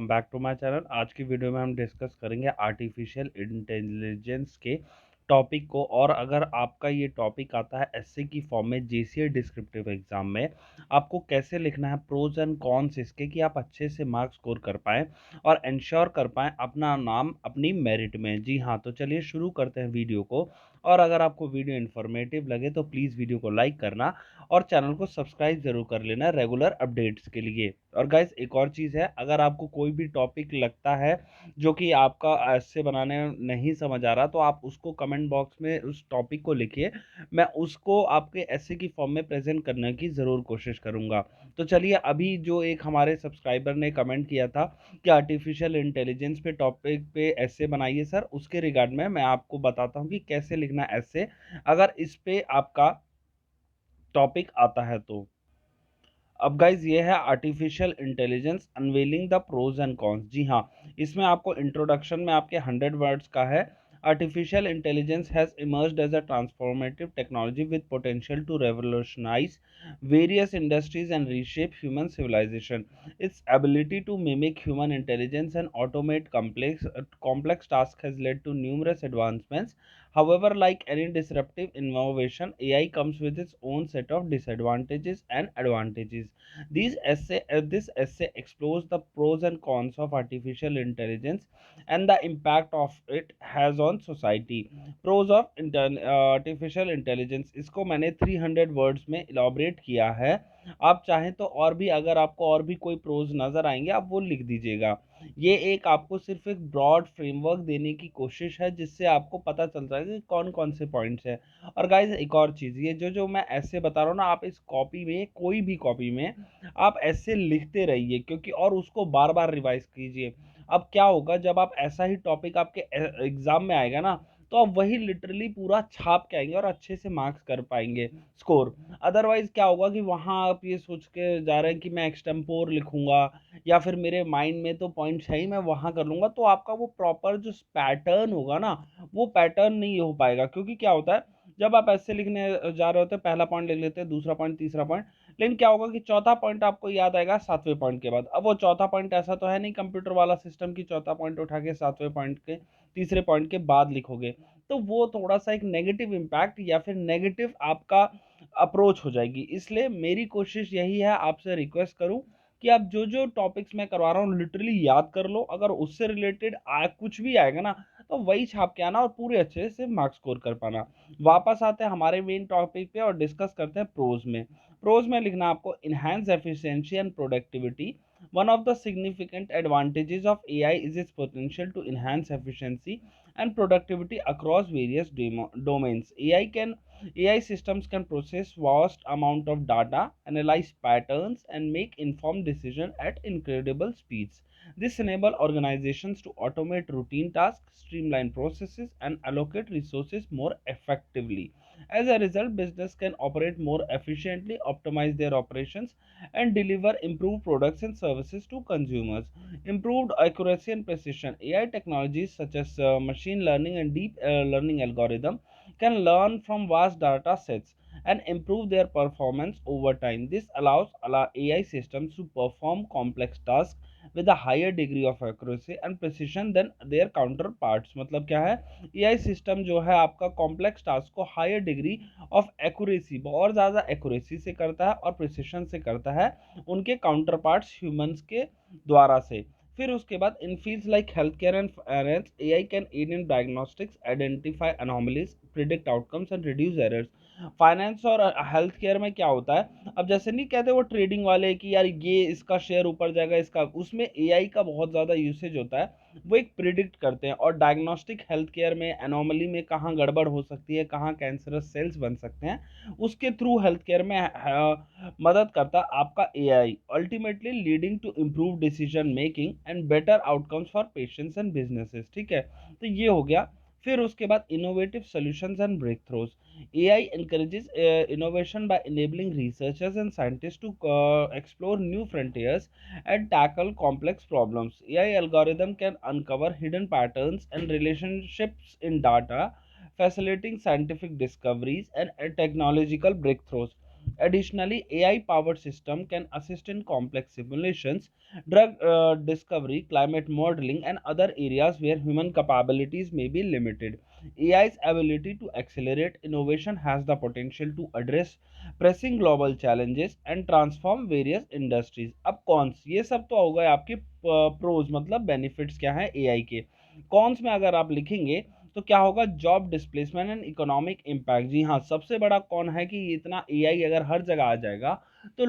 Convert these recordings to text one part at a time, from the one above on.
Welcome back to my channel. आज की video में हम डिस्कस करेंगे आर्टिफिशियल इंटेलिजेंस के टॉपिक को। और अगर आपका ये टॉपिक आता है एसए की फॉर्म में जेसीए डिस्क्रिप्टिव एग्जाम में, आपको कैसे लिखना है प्रोज एंड कॉन्स इसके कि आप अच्छे से मार्क्स स्कोर कर पाएँ और इंश्योर कर पाएँ अपना नाम अपनी मेरिट में। जी हाँ, तो चलिए शुरू करते हैं वीडियो को। और अगर आपको वीडियो इन्फॉर्मेटिव लगे तो प्लीज़ वीडियो को लाइक करना और चैनल को सब्सक्राइब जरूर कर लेना रेगुलर अपडेट्स के लिए। और गाइस एक और चीज़ है, अगर आपको कोई भी टॉपिक लगता है जो कि आपका ऐसे बनाने नहीं समझ आ रहा, तो आप उसको कमेंट बॉक्स में उस टॉपिक को लिखिए, मैं उसको आपके ऐसे की फॉर्म में प्रेजेंट करने की ज़रूर कोशिश करूँगा। तो चलिए, अभी जो एक हमारे सब्सक्राइबर ने कमेंट किया था कि आर्टिफिशियल इंटेलिजेंस पे टॉपिक पे ऐसे बनाइए सर, उसके रिगार्ड में मैं आपको बताता हूँ कि कैसे लिखना ऐसे अगर इस पे आपका टॉपिक आता है तो। अब गाइज ये है artificial intelligence unveiling the pros and cons. जी हाँ, इसमें आपको इंट्रोडक्शन में आपके 100 वर्ड्स का है। Artificial intelligence has emerged as a transformative technology with potential to revolutionise various industries and reshape human civilization. Its ability to mimic human intelligence and automate complex tasks has led to numerous advancements. However, like any disruptive innovation, AI comes with its own set of disadvantages and advantages. This essay explores the pros and cons of artificial intelligence and the impact of it has on society. Pros of artificial intelligence, इसको मैंने 300 words में elaborate किया है। आप चाहें तो और भी, अगर आपको और भी कोई प्रोज नज़र आएंगे आप वो लिख दीजिएगा। ये एक आपको सिर्फ एक ब्रॉड फ्रेमवर्क देने की कोशिश है जिससे आपको पता चलता है कि कौन कौन से पॉइंट्स हैं। और गाइज एक और चीज़, ये जो जो मैं ऐसे बता रहा हूँ ना, आप इस कॉपी में, कोई भी कॉपी में आप ऐसे लिखते रहिए, क्योंकि और उसको बार बार रिवाइज कीजिए। अब क्या होगा, जब आप ऐसा ही टॉपिक आपके एग्जाम में आएगा ना, तो आप वही लिटरली पूरा छाप के आएंगे और अच्छे से मार्क्स कर पाएंगे स्कोर। अदरवाइज क्या होगा कि वहाँ आप ये सोच के जा रहे हैं कि मैं एक्सटेम्पोर लिखूंगा या फिर मेरे माइंड में तो पॉइंट्स है ही, मैं वहाँ कर लूंगा, तो आपका वो प्रॉपर जो पैटर्न होगा ना, वो पैटर्न नहीं हो पाएगा। क्योंकि क्या होता है, जब आप ऐसे लिखने जा रहे होते हैं, पहला पॉइंट लिख लेते हैं, दूसरा पॉइंट, तीसरा पॉइंट, लेकिन क्या होगा कि चौथा पॉइंट आपको याद आएगा 7वें पॉइंट के बाद। अब वो चौथा पॉइंट ऐसा तो है नहीं कंप्यूटर वाला सिस्टम की चौथा पॉइंट उठा के 7वें पॉइंट के तीसरे पॉइंट के बाद लिखोगे, तो वो थोड़ा सा एक नेगेटिव इम्पैक्ट या फिर नेगेटिव आपका अप्रोच हो जाएगी। इसलिए मेरी कोशिश यही है, आपसे रिक्वेस्ट करूं कि आप जो जो टॉपिक्स मैं करवा रहा हूँ लिटरली याद कर लो। अगर उससे रिलेटेड कुछ भी आएगा ना, तो वही छाप के आना और पूरे अच्छे से मार्क्स स्कोर कर पाना। वापस आते हैं हमारे मेन टॉपिक पे और डिस्कस करते हैं प्रोज में। प्रोज में लिखना आपको enhance efficiency and productivity. One of the significant advantages of AI is its potential to enhance efficiency and productivity across various domains. AI systems can process vast amount of data, analyze patterns, and make informed decisions at incredible speeds. This enables organizations to automate routine tasks, streamline processes, and allocate resources more effectively. As a result, business can operate more efficiently, optimize their operations, and deliver improved products and services to consumers. Improved accuracy and precision. AI technologies such as machine learning and deep learning algorithm can learn from vast data sets and improve their performance over time. This allows AI systems to perform complex tasks with a higher degree of accuracy and precision than their counterparts. मतलब क्या है, AI system जो है आपका complex task को higher degree of accuracy, बहुत ज़्यादा accuracy से करता है और प्रिसिशन से करता है उनके काउंटर पार्ट्स ह्यूमंस के द्वारा से। फिर उसके बाद in fields like health care and finance, AI can aid in diagnostics, identify anomalies, predict outcomes and reduce errors. Finance और हेल्थ केयर में क्या होता है, अब जैसे नहीं कहते वो ट्रेडिंग वाले कि यार ये इसका शेयर ऊपर जाएगा, इसका, उसमें एआई का बहुत ज़्यादा यूसेज होता है। वो एक प्रिडिक्ट करते हैं। और डायग्नोस्टिक हेल्थ केयर में एनोमली में कहाँ गड़बड़ हो सकती है, कहाँ कैंसरस सेल्स बन सकते हैं, उसके थ्रू हेल्थ केयर में मदद करता है आपका AI, ultimately leading to improve decision making and better outcomes for patients and businesses. ठीक है, तो ये हो गया। फिर उसके बाद innovative solutions and breakthroughs. AI encourages innovation by enabling researchers and scientists to explore new frontiers and tackle complex problems. AI algorithm can uncover hidden patterns and relationships in data, facilitating scientific discoveries and technological breakthroughs. Additionally, AI-powered system can assist in complex simulations, drug discovery, climate modeling, and other areas where human capabilities may be limited. AI's ability to accelerate innovation has the potential to address pressing global challenges and transform various industries. अब cons, ये सब तो हो गए आपके pros, मतलब benefits क्या हैं एआई के। कॉन्स में अगर आप लिखेंगे तो क्या होगा, job displacement and economic impact. जी हाँ, सबसे बड़ा कौन है कि इतना एआई अगर हर जगह आ जाएगा तो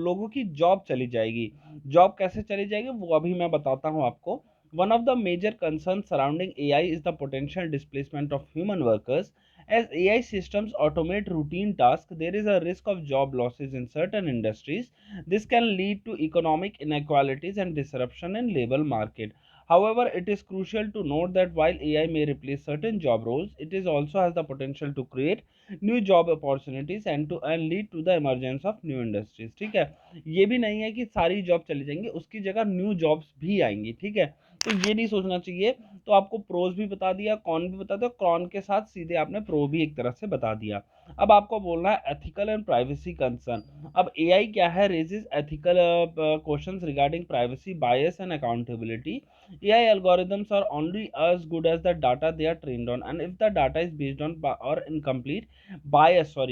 लोगों की जॉब चली जाएगी। जॉब कैसे चली जाएगी वो अभी मैं बताता हूँ आपको। One of the major concern surrounding AI is the potential displacement of human workers. As AI systems automate routine tasks, there is a risk of job losses in certain industries. This can lead to economic inequalities and disruption in labor market. However, it is crucial to note that while AI may replace certain job roles, it is also has the potential to create new job opportunities and lead to the emergence of new industries। ठीक है, ये भी नहीं है कि सारी job चली जाएंगी, उसकी जगह न्यू जॉब्स भी आएंगी। ठीक है, तो ये नहीं सोचना चाहिए। तो आपको प्रोज भी बता दिया, कॉन भी बता दिया, कॉन के साथ सीधे आपने प्रो भी एक तरह से बता दिया। अब आपको बोलना है एथिकल एंड प्राइवेसी कंसर्न। अब एआई क्या है, raises ethical questions regarding privacy, bias and accountability. AI algorithms are only as good as the data they are trained on, and if the data is based on or incomplete, biased or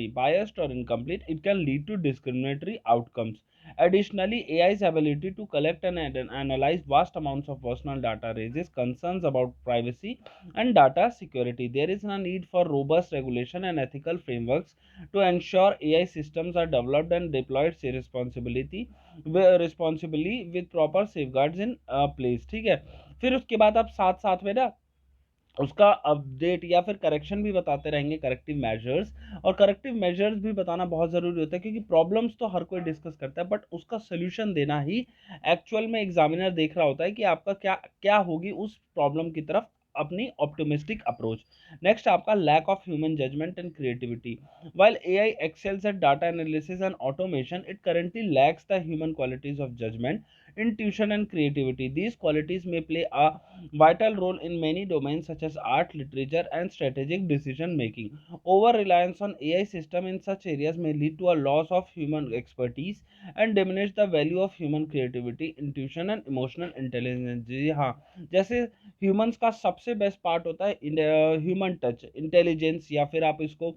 incomplete, it can lead to discriminatory outcomes. Additionally, AI's ability to collect and analyze vast amounts of personal data raises concerns about privacy and data security. There is a need for robust regulation and ethical frameworks to ensure AI systems are developed and deployed responsibly with proper safeguards in place। ठीक है, फिर उसके बाद आप साथ साथ में ना उसका अपडेट या फिर करेक्शन भी बताते रहेंगे, करेक्टिव मेजर्स। और करेक्टिव मेजर्स भी बताना बहुत ज़रूरी होता है, क्योंकि प्रॉब्लम्स तो हर कोई डिस्कस करता है, बट उसका सोल्यूशन देना ही एक्चुअल में एग्जामिनर देख रहा होता है कि आपका क्या क्या होगी उस प्रॉब्लम की तरफ अपनी ऑप्टिमिस्टिक अप्रोच। नेक्स्ट आपका lack of human judgement and creativity. while AI excels at data analysis and automation, it currently lacks the human qualities of judgment, intuition, and creativity. These qualities may play a vital role in many domains such as art, literature, and strategic decision making. Over reliance on AI system in such areas may lead to a loss of human expertise and diminish the value of human creativity, intuition, and emotional intelligence। जी हाँ, जैसे humans का सबसे best part होता है human touch intelligence, या फिर आप इसको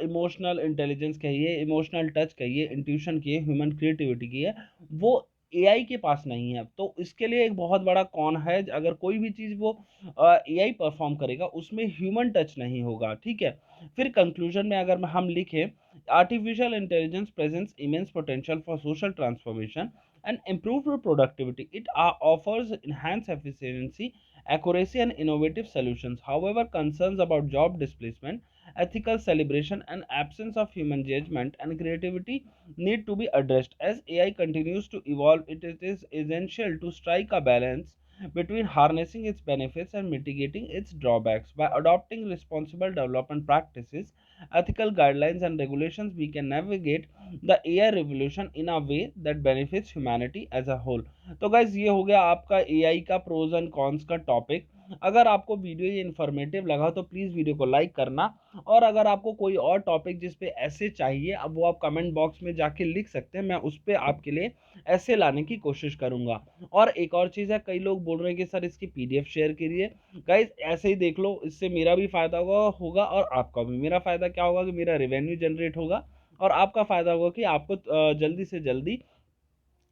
इमोशनल इंटेलिजेंस कहिए, इमोशनल टच कहिए, इंट्यूशन की है, ह्यूमन क्रिएटिविटी की है, वो एआई के पास नहीं है। तो इसके लिए एक बहुत बड़ा कौन है, अगर कोई भी चीज़ वो एआई परफॉर्म करेगा उसमें ह्यूमन टच नहीं होगा। ठीक है, फिर कंक्लूजन में अगर हम लिखें, artificial intelligence presents immense potential for social transformation and improved productivity. It offers enhanced efficiency, accuracy, and innovative solutions. However, concerns about job displacement, ethical celebration, and absence of human judgment and creativity need to be addressed. As AI continues to evolve, it is essential to strike a balance between harnessing its benefits and mitigating its drawbacks. By adopting responsible development practices, ethical guidelines, and regulations, we can navigate the AI revolution in a way that benefits humanity as a whole। तो guys ये हो गया आपका AI का pros and cons का topic. अगर आपको video ये इन्फॉर्मेटिव लगा तो प्लीज़ वीडियो को लाइक करना, और अगर आपको कोई और टॉपिक जिस पे ऐसे चाहिए, अब वो आप कमेंट बॉक्स में जाके लिख सकते हैं, मैं उस पर आपके लिए ऐसे लाने की कोशिश करूंगा। और एक और चीज़ है, कई लोग बोल रहे हैं कि सर इसकी पीडीएफ शेयर करिए। गाइज ऐसे ही देख लो, इससे मेरा भी फ़ायदा होगा और आपका भी। मेरा फ़ायदा क्या होगा कि मेरा रेवेन्यू जनरेट होगा, और आपका फ़ायदा होगा कि आपको जल्दी से जल्दी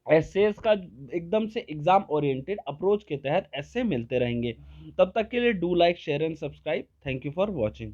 एसेस का एकदम से एग्जाम ओरिएंटेड अप्रोच के तहत ऐसे मिलते रहेंगे। तब तक के लिए do like share and subscribe. Thank you for watching.